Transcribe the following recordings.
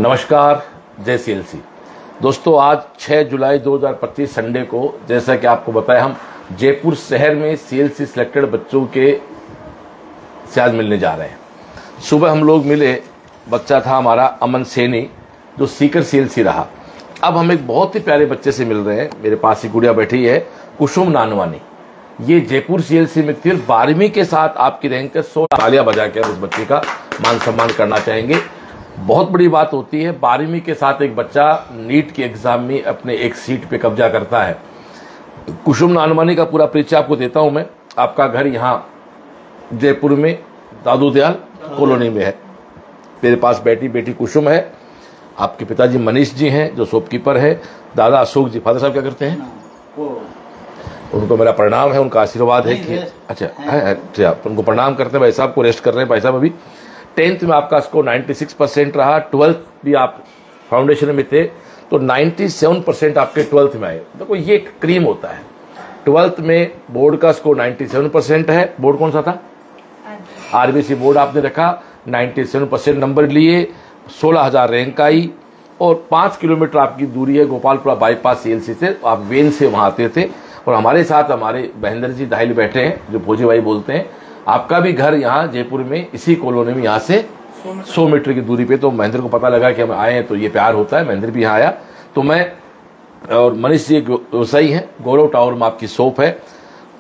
नमस्कार, जय सीएलसी। दोस्तों, आज 6 जुलाई 2025 संडे को, जैसा कि आपको बताया, हम जयपुर शहर में सीएलसी सिलेक्टेड बच्चों के से आज मिलने जा रहे हैं। सुबह हम लोग मिले, बच्चा था हमारा अमन सैनी, जो सीकर सीएलसी रहा। अब हम एक बहुत ही प्यारे बच्चे से मिल रहे हैं। मेरे पास ही गुड़िया बैठी है, कुसुम नानवानी। ये जयपुर सीएलसी में थी, 12वीं के साथ आपकी रैंक 16 तालियां बजा के उस बच्चे का मान सम्मान करना चाहेंगे। बहुत बड़ी बात होती है, 12वीं के साथ एक बच्चा नीट के एग्जाम में अपने एक सीट पे कब्जा करता है। कुसुम नानवानी का पूरा परिचय आपको देता हूं मैं। आपका घर यहाँ जयपुर में दादू दयाल कॉलोनी में है। मेरे पास बेटी कुसुम है। आपके पिताजी मनीष जी हैं, जो शॉपकीपर है। दादा अशोक जी, फादर साहब क्या करते हैं? उनको मेरा प्रणाम है, उनका आशीर्वाद है कि अच्छा उनको प्रणाम करते हैं। भाई साहब को रेस्ट कर रहे हैं। भाई साहब अभी 10th में आपका स्कोर 96% रहा। 12th भी आप फाउंडेशन में थे तो 97% आपके 12th में आए। देखो, ये एक क्रीम होता है। 12th में बोर्ड का स्कोर 97% है। बोर्ड कौन सा था? आरबीसी बोर्ड आपने रखा। 97% नंबर लिए, 16,000 रैंक आई और 5 किलोमीटर आपकी दूरी है गोपालपुरा बाईपास सीएलसी से। आप वेन से वहां आते थे। और हमारे साथ हमारे महेंद्र जी दाहिल बैठे हैं, जो भोजी भाई बोलते हैं। आपका भी घर यहाँ जयपुर में इसी कॉलोनी में, यहाँ से 100 मीटर की दूरी पे। तो महेंद्र को पता लगा कि हम आए हैं तो ये प्यार होता है। महेंद्र भी यहाँ आया। तो मैं और मनीष जी एक व्यवसायी हैं, गौरव टावर में आपकी शॉप है।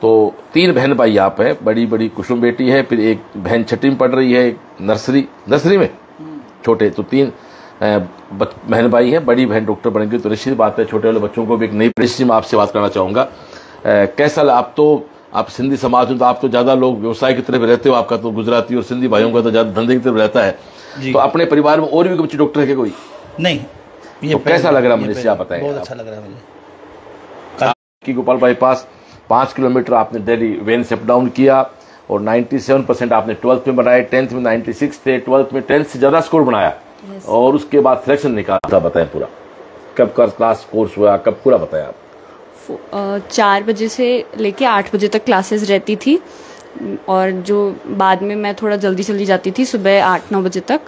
तो 3 बहन भाई आप है। बड़ी कुसुम बेटी है, फिर एक बहन 6वीं में पढ़ रही है, एक नर्सरी में छोटे। तो 3 बहन भाई है। बड़ी बहन डॉक्टर बनेगी तो निश्चित बात है छोटे वाले बच्चों को भी एक नई परिस्थिति में आपसे बात करना चाहूंगा। कैसा आप सिंधी समाज में तो आप तो ज्यादा लोग व्यवसाय की तरफ रहते हो। आपका तो गुजराती और सिंधी भाइयों का तो ज्यादा धंधे की तरफ रहता है। तो अपने परिवार में और भी बच्चे डॉक्टर है क्या कोई? नहीं। तो कैसा लग रहा मनीष जी, आप बताएं। बहुत अच्छा लग रहा है मुझे। की गोपाल बाईपास 5 किलोमीटर आपने डेली वेन से अप डाउन किया और 97% आपने 12th में बनाए। 10th में 96 थे, 12th में 10th से ज्यादा स्कोर बनाया। और उसके बाद सिलेक्शन निकाला। बताएं पूरा कब का क्लास कोर्स हुआ, कब पूरा बताया आप? 4 बजे से लेके 8 बजे तक क्लासेस रहती थी। और जो बाद में मैं थोड़ा जल्दी चली जाती थी, सुबह 8-9 बजे तक।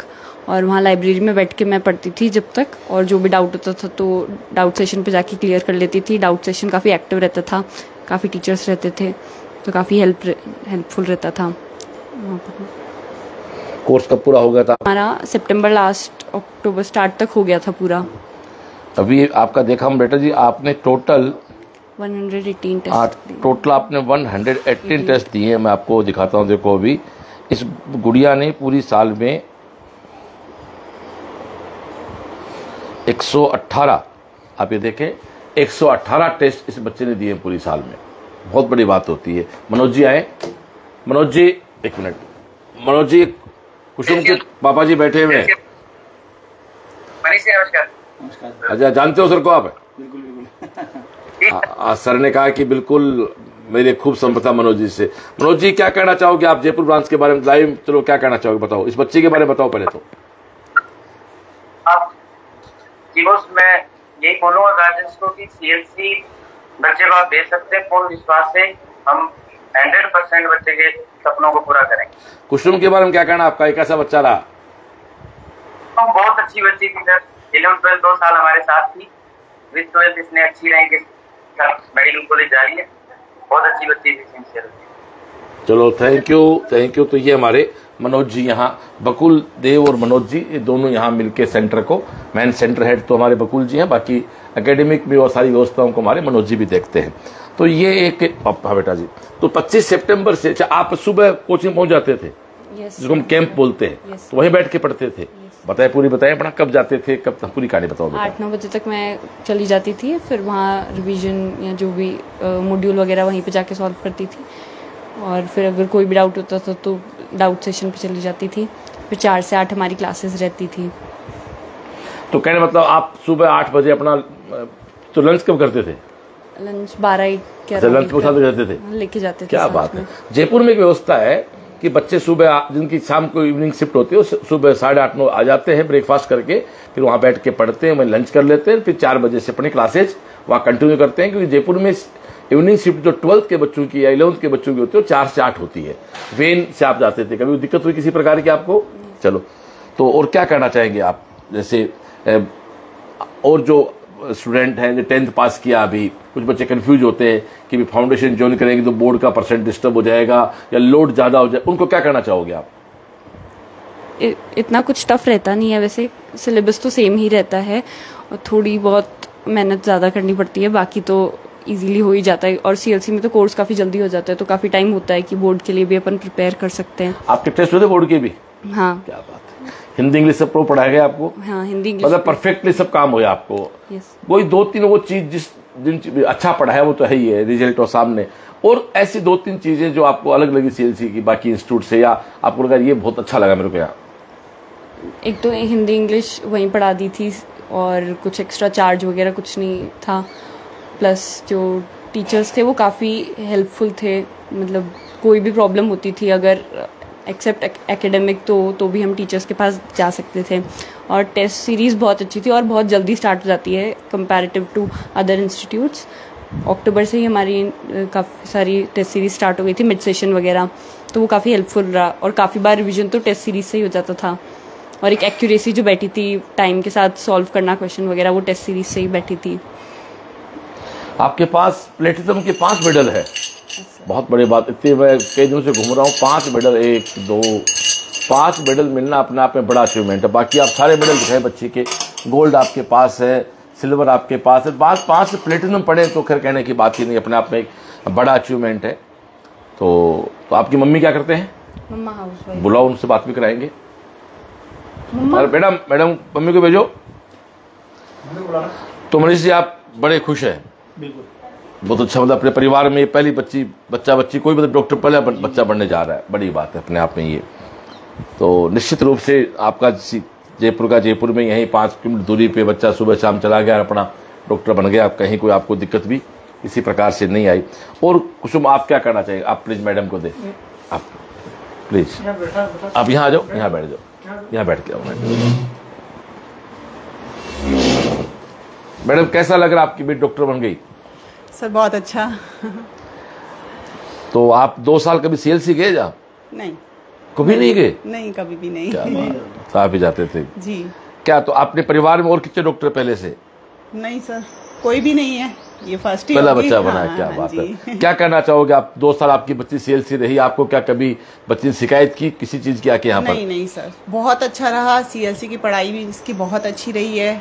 और वहाँ लाइब्रेरी में बैठ के मैं पढ़ती थी जब तक। और जो भी डाउट होता था तो डाउट सेशन पे जाके क्लियर कर लेती थी। डाउट सेशन काफ़ी एक्टिव रहता था, काफ़ी टीचर्स रहते थे, तो काफ़ी हेल्पफुल रहता था वहाँ पर। कोर्स कब पूरा हो गया था? हमारा सितंबर लास्ट अक्टूबर स्टार्ट तक हो गया था पूरा। अभी आपका देखा हम बेटा जी, आपने टोटल 118 टेस्ट टोटल आपने 118 टेस्ट दिए। मैं आपको दिखाता हूँ। देखो, अभी इस गुड़िया ने पूरी साल में 118, आप ये देखें, 118 टेस्ट इस बच्चे ने दिए पूरी साल में। बहुत बड़ी बात होती है। मनोज जी आए। मनोज जी, एक मिनट। मनोज जी, कुसुम के पापा जी बैठे हुए हैं। अच्छा, जानते हो सर को आप? बिल्कुल। सर ने कहा कि बिल्कुल मेरे खूब संपर्क मनोज जी से। मनोज जी, क्या कहना चाहोगे आप जयपुर ब्रांच के बारे में? लाइव चलो, क्या कहना चाहोगे बताओ, इस बच्चे के बारे में बताओ पहले तो। मैं यही बोलूंगा गार्जियंस को कि सीएलसी बच्चे को आप दे सकते हैं। पूर्ण विश्वास से हम 100% बच्चे के सपनों को पूरा करेंगे। कुसुम के बारे में क्या कहना आपका? एक ऐसा बच्चा रहा? बहुत अच्छी बच्ची थी सर। 11-12 2 साल हमारे साथ थी। विद 12th इसने अच्छी रैंक मेडिकल कॉलेज जा रही है। बहुत अच्छी बच्ची थी, सिंसियर। चलो, थैंक यू। तो ये हमारे मनोज जी यहाँ, बकुल देव और मनोज जी, ये दोनों यहाँ मिलके सेंटर को, मेन सेंटर हेड तो हमारे बकुल जी हैं, बाकी एकेडमिक में और सारी व्यवस्थाओं को हमारे मनोज जी भी देखते हैं। तो ये एक हाँ बेटा जी। तो 25 सितंबर से आप सुबह कोचिंग पहुंच जाते थे, जिसको हम कैंप बोलते हैं, तो वहीं बैठ के पढ़ते थे। बताए, पूरी बताएं अपना, कब जाते थे, कब तक, पूरी कहानी बताओ। 8-9 बजे तक मैं चली जाती थी। फिर वहाँ रिवीजन या जो भी मॉड्यूल वगैरह वहीं पे जाके सॉल्व करती थी। और फिर अगर कोई भी डाउट होता था तो डाउट सेशन पे चली जाती थी। फिर 4 से 8 हमारी क्लासेस रहती थी। तो कहने मतलब आप सुबह 8 बजे अपना, तो लंच कब करते थे? लंच 12-11 लंच को साथ जाते थे, लेके जाते थे। क्या बात है। जयपुर में एक व्यवस्था है कि बच्चे सुबह, जिनकी शाम को इवनिंग शिफ्ट होती है, सुबह 8:30-9 आ जाते हैं ब्रेकफास्ट करके। फिर वहाँ बैठ के पढ़ते हैं, वहीं लंच कर लेते हैं। फिर 4 बजे से अपनी क्लासेज वहाँ कंटिन्यू करते हैं। क्योंकि जयपुर में इवनिंग शिफ्ट जो 12th के बच्चों की या 11th के बच्चों की होती है, 4 से 8 होती है। वेन से आप जाते थे, कभी दिक्कत हुई किसी प्रकार की आपको? चलो, तो और क्या कहना चाहेंगे आप? जैसे और जो स्टूडेंट हैं जो 10th पास किया, अभी कुछ बच्चे कंफ्यूज होते हैं कि भी फाउंडेशन ज्वाइन करेंगे तो बोर्ड का परसेंट डिस्टर्ब हो जाएगा या लोड ज़्यादा हो जाए, उनको क्या करना चाहोगे आप? इतना कुछ टफ रहता नहीं है, वैसे सिलेबस तो सेम ही रहता है और थोड़ी बहुत मेहनत ज़्यादा करनी पड़ती है, बाकी तो इजीली हो ही जाता है। और सीएलसी में तो कोर्स काफ़ी जल्दी हो जाता है, तो काफ़ी टाइम होता है कि बोर्ड के लिए भी अपन प्रिपेयर कर सकते हैं। आपके टेस्ट हुए थे बोर्ड के भी? हाँ। क्या बात है। हिंदी इंग्लिश सब पढ़ाया गया आपको? हाँ, हिंदी इंग्लिश मतलब परफेक्टली सब काम हुआ आपको? यस। कोई 2-3 वो चीज जिन अच्छा पढ़ाया वो तो है ही है, रिजल्ट और सामने, और ऐसी 2-3 चीजें जो आपको अलग लगी सीएलसी की बाकी इंस्टीट्यूट से, या आपको लगा ये बहुत अच्छा लगा मेरे को यहाँ? एक तो हिंदी इंग्लिश वहीं पढ़ा दी थी और कुछ एक्स्ट्रा चार्ज वगैरह कुछ नहीं था, प्लस जो टीचर्स थे वो काफ़ी हेल्पफुल थे, मतलब कोई भी प्रॉब्लम होती थी अगर एक्सेप्ट एकेडमिक तो भी हम टीचर्स के पास जा सकते थे। और टेस्ट सीरीज़ बहुत अच्छी थी और बहुत जल्दी स्टार्ट हो जाती है कंपैरेटिव टू अदर इंस्टीट्यूट्स। अक्टूबर से ही हमारी काफ़ी सारी टेस्ट सीरीज स्टार्ट हो गई थी, मिड सेशन वगैरह, तो वो काफ़ी हेल्पफुल रहा और काफ़ी बार रिवीजन तो टेस्ट सीरीज से ही हो जाता था। और एक एक्यूरेसी जो बैठी थी टाइम के साथ सॉल्व करना क्वेश्चन वगैरह, वो टेस्ट सीरीज से ही बैठी थी। आपके पास प्लेटिनम के 5 मेडल है, बहुत बड़ी बात। इतने मैं कई दिनों से घूम रहा हूँ, 5 मेडल, 1 2 5 मेडल मिलना अपने आप में बड़ा अचीवमेंट है। बाकी आप सारे मेडल दिखाए बच्चे के, गोल्ड आपके पास है, सिल्वर आपके पास है, बात 5 प्लेटिनम पड़े तो खैर कहने की बात ही नहीं, अपने आप में एक बड़ा अचीवमेंट है। तो आपकी मम्मी क्या करते हैं? मम्मा हाउसवाइफ। बुलाओ, उनसे बात भी कराएंगे। और मैडम मम्मी को भेजो। तो मनीष जी आप बड़े खुश हैं? बिल्कुल, बहुत अच्छा, मतलब अपने परिवार में पहली बच्ची कोई मतलब डॉक्टर पहले बच्चा बनने जा रहा है, बड़ी बात है अपने आप में ये। तो निश्चित रूप से आपका जयपुर में यहीं 5 किलोमीटर दूरी पे बच्चा सुबह शाम चला गया और अपना डॉक्टर बन गया, कहीं कोई आपको दिक्कत भी इसी प्रकार से नहीं आई। और कुसुम आप क्या करना चाहिए? आप प्लीज मैडम को दे, आप प्लीज आप यहाँ आ जाओ, यहाँ बैठ जाओ, यहाँ बैठ के आओ। मैडम कैसा लग रहा आपकी बेटी डॉक्टर बन गई? सर बहुत अच्छा। तो आप 2 साल कभी सीएलसी गए जा? नहीं, कभी नहीं गए? नहीं, कभी भी नहीं। क्या बात, आप ही जाते थे जी। क्या? तो अपने परिवार में और कितने डॉक्टर पहले से? नहीं सर, कोई भी नहीं है, ये फर्स्ट ही पहला होगी। बच्चा बना है। हाँ, क्या हाँ, बात जी। है। क्या कहना चाहोगे आप? 2 साल आपकी बच्ची सीएलसी रही, आपको क्या कभी बच्ची ने शिकायत की किसी चीज की आके यहाँ पर? नहीं नहीं सर, बहुत अच्छा रहा। सीएलसी की पढ़ाई भी इसकी बहुत अच्छी रही है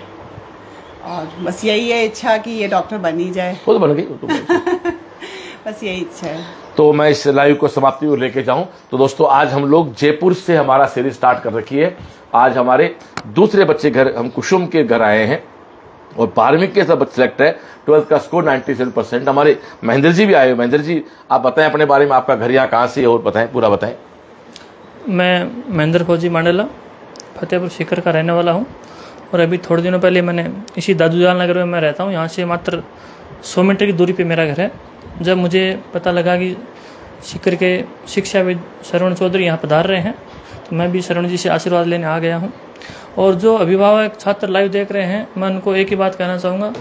और बस यही है इच्छा कि ये डॉक्टर बन ही जाए। वो तो बन गई। बस यही इच्छा है। तो मैं इस लाइव को समाप्ति और लेके जाऊं तो दोस्तों, आज हम लोग जयपुर से हमारा सीरीज स्टार्ट कर रखी है। आज हमारे दूसरे बच्चे घर, हम कुसुम के घर आए हैं और 12वीं के सब सिलेक्ट है, 12th का स्कोर 97%। हमारे महेंद्र जी भी आए। महेंद्र जी आप बताएं अपने बारे में, आपका घर यहाँ कहाँ से है और बताएं, पूरा बताएं। मैं महेंद्र फौजी मांडेला फतेहपुर सीकर का रहने वाला हूँ और अभी थोड़े दिनों पहले मैंने इसी दादूजाल नगर में मैं रहता हूँ, यहाँ से मात्र 100 मीटर की दूरी पे मेरा घर है। जब मुझे पता लगा कि सीकर के शिक्षाविद श्रवण चौधरी यहाँ पधार रहे हैं तो मैं भी श्रवण जी से आशीर्वाद लेने आ गया हूँ। और जो अभिभावक छात्र लाइव देख रहे हैं, मैं उनको एक ही बात कहना चाहूँगा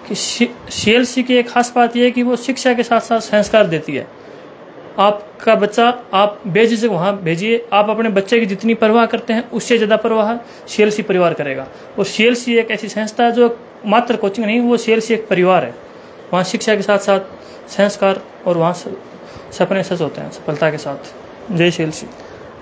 कि सीएलसी की एक खास बात यह है कि वो शिक्षा के साथ साथ संस्कार देती है। आपका बच्चा आप बेझिझक वहाँ भेजिए, आप अपने बच्चे की जितनी परवाह करते हैं उससे ज़्यादा परवाह सीएलसी परिवार करेगा। और सीएलसी एक ऐसी संस्था है जो मात्र कोचिंग नहीं, वो सीएलसी एक परिवार है। वहाँ शिक्षा के साथ साथ संस्कार और वहाँ सपने सच होते हैं सफलता के साथ। जय सीएलसी।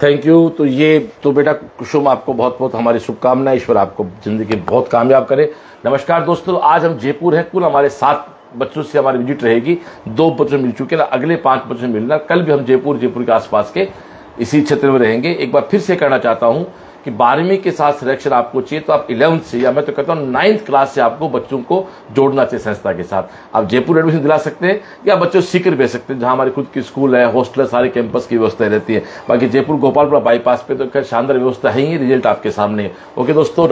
Thank you. तो ये तो बेटा कुसुम, आपको बहुत बहुत हमारी शुभकामनाएं, ईश्वर आपको जिंदगी बहुत कामयाब करे। नमस्कार दोस्तों, आज हम जयपुर हैं, कुल हमारे 7 बच्चों से हमारी विजिट रहेगी। 2 बच्चों मिल चुके हैं, अगले 5 बच्चों मिलना। कल भी हम जयपुर के आसपास के इसी क्षेत्र में रहेंगे। एक बार फिर से कहना चाहता हूं कि 12वीं के साथ सिलेक्शन आपको चाहिए तो आप 11th से, या मैं तो कहता हूं 9th क्लास से आपको बच्चों को जोड़ना चाहिए संस्था के साथ। आप जयपुर एडमिशन दिला सकते हैं या बच्चों सीकर भेज सकते हैं, जहां हमारी खुद की स्कूल है, हॉस्टल, सारे कैंपस की व्यवस्था रहती है। बाकी जयपुर गोपालपुरा बाईपास पे तो शानदार व्यवस्था है ही, रिजल्ट आपके सामने है। ओके दोस्तों,